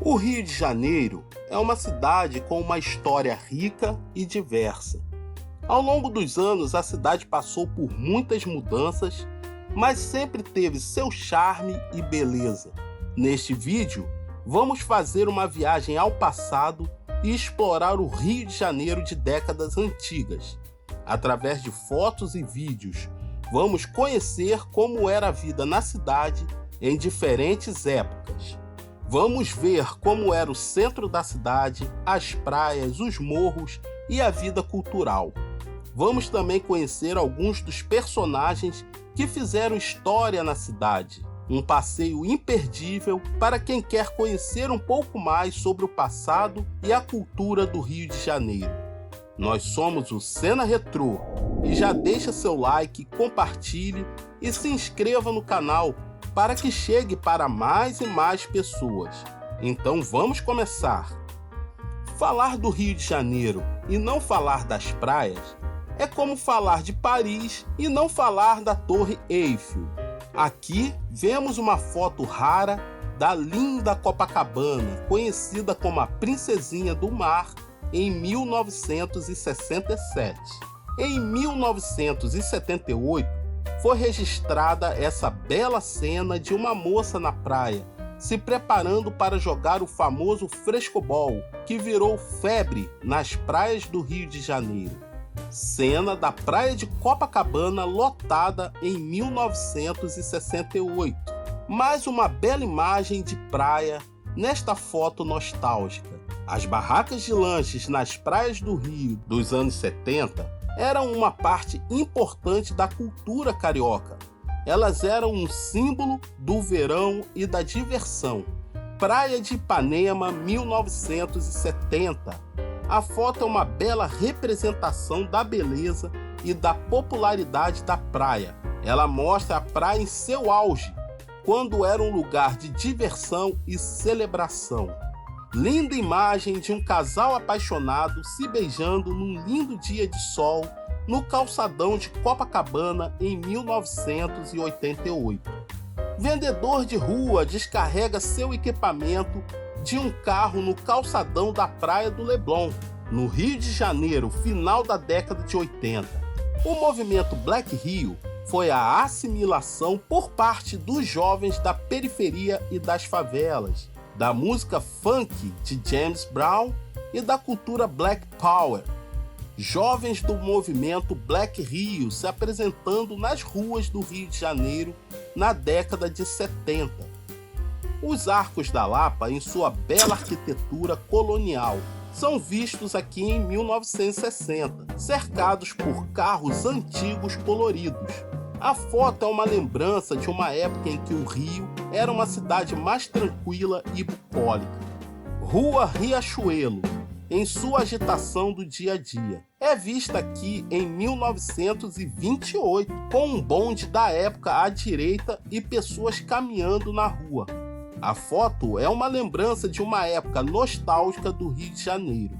O Rio de Janeiro é uma cidade com uma história rica e diversa. Ao longo dos anos, a cidade passou por muitas mudanças, mas sempre teve seu charme e beleza. Neste vídeo, vamos fazer uma viagem ao passado e explorar o Rio de Janeiro de décadas antigas. Através de fotos e vídeos, vamos conhecer como era a vida na cidade em diferentes épocas. Vamos ver como era o centro da cidade, as praias, os morros e a vida cultural. Vamos também conhecer alguns dos personagens que fizeram história na cidade. Um passeio imperdível para quem quer conhecer um pouco mais sobre o passado e a cultura do Rio de Janeiro. Nós somos o Cena Retrô e já deixa seu like, compartilhe e se inscreva no canal para que chegue para mais e mais pessoas. Então vamos começar. Falar do Rio de Janeiro e não falar das praias é como falar de Paris e não falar da Torre Eiffel. Aqui vemos uma foto rara da linda Copacabana, conhecida como a Princesinha do Mar, em 1967. Em 1978, foi registrada essa bela cena de uma moça na praia, se preparando para jogar o famoso frescobol, que virou febre nas praias do Rio de Janeiro. Cena da praia de Copacabana lotada em 1968. Mais uma bela imagem de praia nesta foto nostálgica. As barracas de lanches nas praias do Rio dos anos 70 eram uma parte importante da cultura carioca. Elas eram um símbolo do verão e da diversão. Praia de Ipanema, 1970. A foto é uma bela representação da beleza e da popularidade da praia. Ela mostra a praia em seu auge, quando era um lugar de diversão e celebração. Linda imagem de um casal apaixonado se beijando num lindo dia de sol no calçadão de Copacabana em 1988. Vendedor de rua descarrega seu equipamento de um carro no calçadão da Praia do Leblon, no Rio de Janeiro, final da década de 80. O movimento Black Rio foi a assimilação por parte dos jovens da periferia e das favelas, da música funk de James Brown e da cultura Black Power. Jovens do movimento Black Rio se apresentando nas ruas do Rio de Janeiro na década de 70. Os Arcos da Lapa, em sua bela arquitetura colonial, são vistos aqui em 1960, cercados por carros antigos coloridos. A foto é uma lembrança de uma época em que o Rio era uma cidade mais tranquila e bucólica. Rua Riachuelo, em sua agitação do dia a dia, é vista aqui em 1928, com um bonde da época à direita e pessoas caminhando na rua. A foto é uma lembrança de uma época nostálgica do Rio de Janeiro.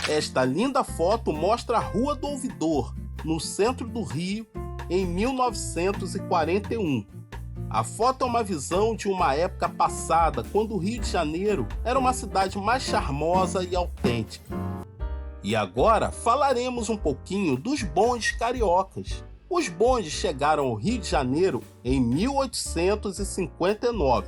Esta linda foto mostra a Rua do Ouvidor, no centro do Rio, em 1941. A foto é uma visão de uma época passada, quando o Rio de Janeiro era uma cidade mais charmosa e autêntica. E agora falaremos um pouquinho dos bondes cariocas. Os bondes chegaram ao Rio de Janeiro em 1859.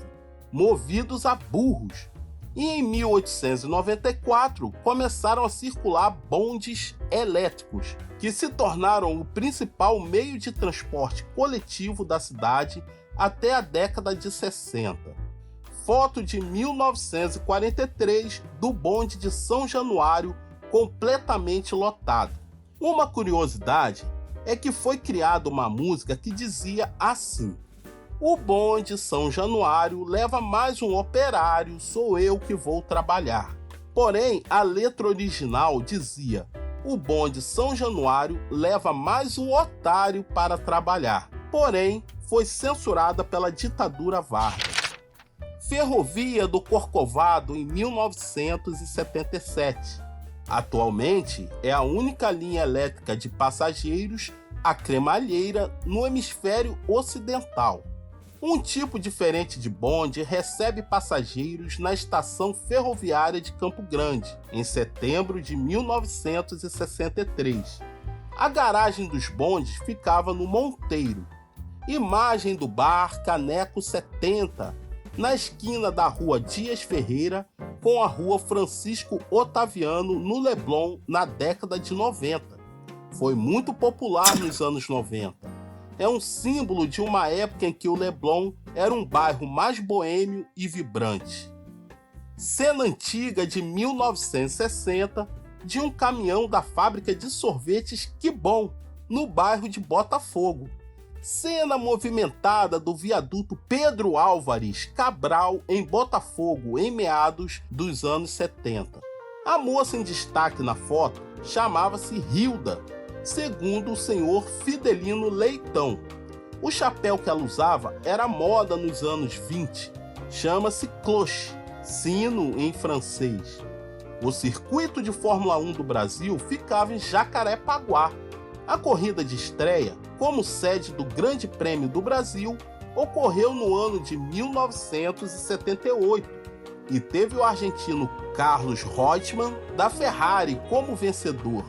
Movidos a burros, e em 1894 começaram a circular bondes elétricos, que se tornaram o principal meio de transporte coletivo da cidade até a década de 60. Foto de 1943 do bonde de São Januário completamente lotado. Uma curiosidade é que foi criada uma música que dizia assim: o bonde São Januário leva mais um operário, sou eu que vou trabalhar. Porém, a letra original dizia: o bonde São Januário leva mais um otário para trabalhar. Porém, foi censurada pela ditadura Vargas. Ferrovia do Corcovado em 1977. Atualmente, é a única linha elétrica de passageiros a cremalheira no hemisfério ocidental. Um tipo diferente de bonde recebe passageiros na estação ferroviária de Campo Grande, em setembro de 1963. A garagem dos bondes ficava no Monteiro, imagem do bar Caneco 70, na esquina da rua Dias Ferreira com a rua Francisco Otaviano, no Leblon, na década de 90. Foi muito popular nos anos 90. É um símbolo de uma época em que o Leblon era um bairro mais boêmio e vibrante. Cena antiga de 1960 de um caminhão da fábrica de sorvetes Que Bom, no bairro de Botafogo. Cena movimentada do viaduto Pedro Álvares Cabral em Botafogo em meados dos anos 70. A moça em destaque na foto chamava-se Hilda, segundo o senhor Fidelino Leitão. O chapéu que ela usava era moda nos anos 20, chama-se cloche, sino em francês. O circuito de Fórmula 1 do Brasil ficava em Jacarepaguá. A corrida de estreia, como sede do Grande Prêmio do Brasil, ocorreu no ano de 1978 e teve o argentino Carlos Reutemann da Ferrari como vencedor.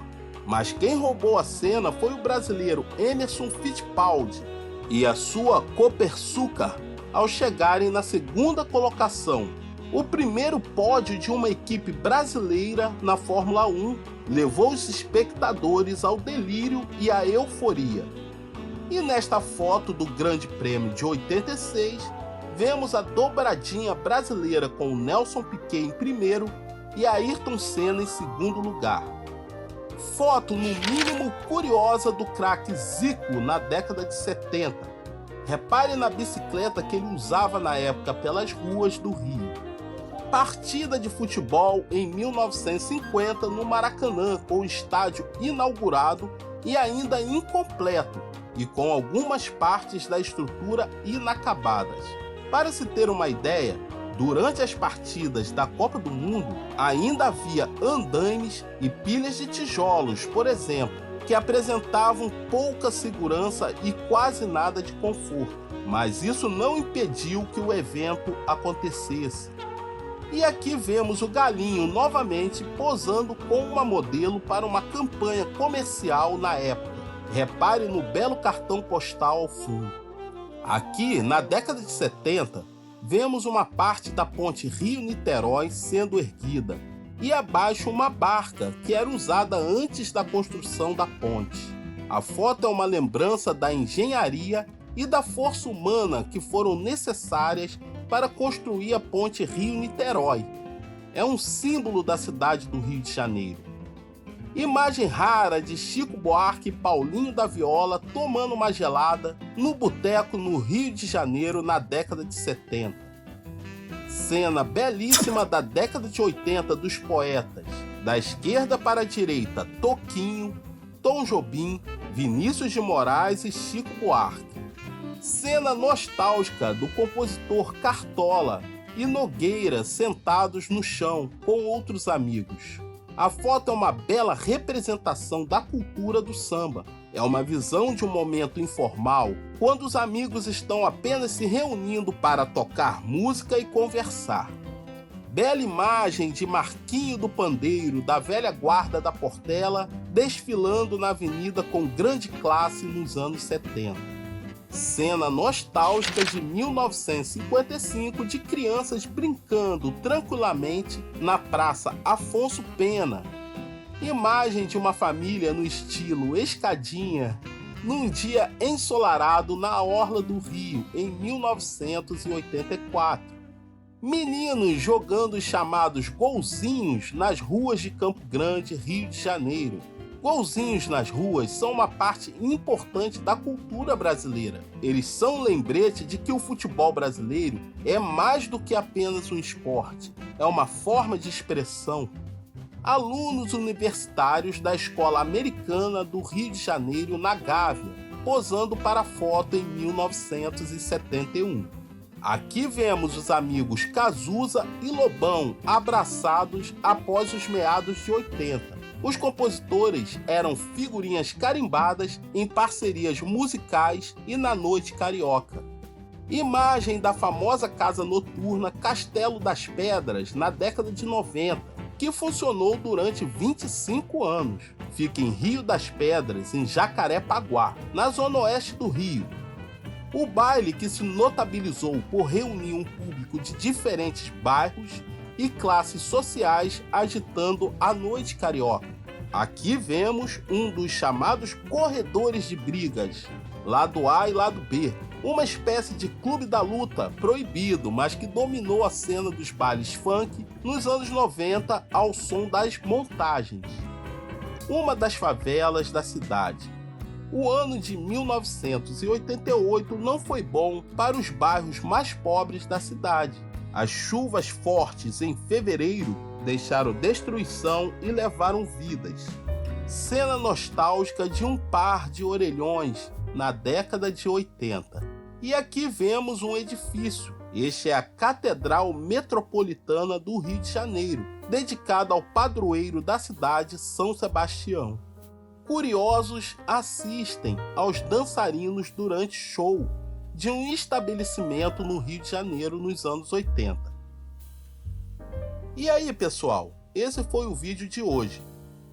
Mas quem roubou a cena foi o brasileiro Emerson Fittipaldi e a sua Copersucar ao chegarem na segunda colocação. O primeiro pódio de uma equipe brasileira na Fórmula 1 levou os espectadores ao delírio e à euforia. E nesta foto do Grande Prêmio de 86, vemos a dobradinha brasileira com o Nelson Piquet em primeiro e Ayrton Senna em segundo lugar. Foto no mínimo curiosa do craque Zico na década de 70. Repare na bicicleta que ele usava na época pelas ruas do Rio. Partida de futebol em 1950 no Maracanã, com o estádio inaugurado e ainda incompleto e com algumas partes da estrutura inacabadas. Para se ter uma ideia, durante as partidas da Copa do Mundo, ainda havia andaimes e pilhas de tijolos, por exemplo, que apresentavam pouca segurança e quase nada de conforto. Mas isso não impediu que o evento acontecesse. E aqui vemos o Galinho novamente posando com uma modelo para uma campanha comercial na época. Repare no belo cartão postal ao fundo. Aqui, na década de 70, vemos uma parte da ponte Rio-Niterói sendo erguida e abaixo uma barca que era usada antes da construção da ponte. A foto é uma lembrança da engenharia e da força humana que foram necessárias para construir a ponte Rio-Niterói. É um símbolo da cidade do Rio de Janeiro. Imagem rara de Chico Buarque e Paulinho da Viola tomando uma gelada no boteco no Rio de Janeiro na década de 70. Cena belíssima da década de 80 dos poetas, da esquerda para a direita, Toquinho, Tom Jobim, Vinícius de Moraes e Chico Buarque. Cena nostálgica do compositor Cartola e Nogueira sentados no chão com outros amigos. A foto é uma bela representação da cultura do samba. É uma visão de um momento informal, quando os amigos estão apenas se reunindo para tocar música e conversar. Bela imagem de Marquinho do Pandeiro, da velha guarda da Portela, desfilando na avenida com grande classe nos anos 70. Cena nostálgica de 1955 de crianças brincando tranquilamente na Praça Afonso Pena. Imagem de uma família no estilo escadinha, num dia ensolarado na orla do Rio, em 1984. Meninos jogando os chamados golzinhos nas ruas de Campo Grande, Rio de Janeiro. Golzinhos nas ruas são uma parte importante da cultura brasileira. Eles são um lembrete de que o futebol brasileiro é mais do que apenas um esporte, é uma forma de expressão. Alunos universitários da Escola Americana do Rio de Janeiro, na Gávea, posando para a foto em 1971. Aqui vemos os amigos Cazuza e Lobão abraçados após os meados de 80. Os compositores eram figurinhas carimbadas em parcerias musicais e na noite carioca. Imagem da famosa casa noturna Castelo das Pedras na década de 90, que funcionou durante 25 anos. Fica em Rio das Pedras, em Jacarepaguá, na zona oeste do Rio. O baile, que se notabilizou por reunir um público de diferentes bairros e classes sociais agitando a noite carioca. Aqui vemos um dos chamados corredores de brigas, lado A e lado B, uma espécie de clube da luta proibido, mas que dominou a cena dos bailes funk nos anos 90 ao som das montagens. Uma das favelas da cidade. O ano de 1988 não foi bom para os bairros mais pobres da cidade. As chuvas fortes em fevereiro deixaram destruição e levaram vidas. Cena nostálgica de um par de orelhões na década de 80. E aqui vemos um edifício. Este é a Catedral Metropolitana do Rio de Janeiro, dedicada ao padroeiro da cidade, São Sebastião. Curiosos assistem aos dançarinos durante show de um estabelecimento no Rio de Janeiro nos anos 80. E aí, pessoal, esse foi o vídeo de hoje.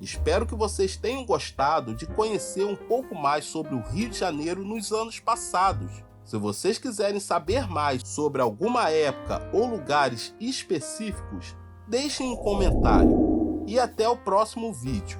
Espero que vocês tenham gostado de conhecer um pouco mais sobre o Rio de Janeiro nos anos passados. Se vocês quiserem saber mais sobre alguma época ou lugares específicos, deixem um comentário. E até o próximo vídeo.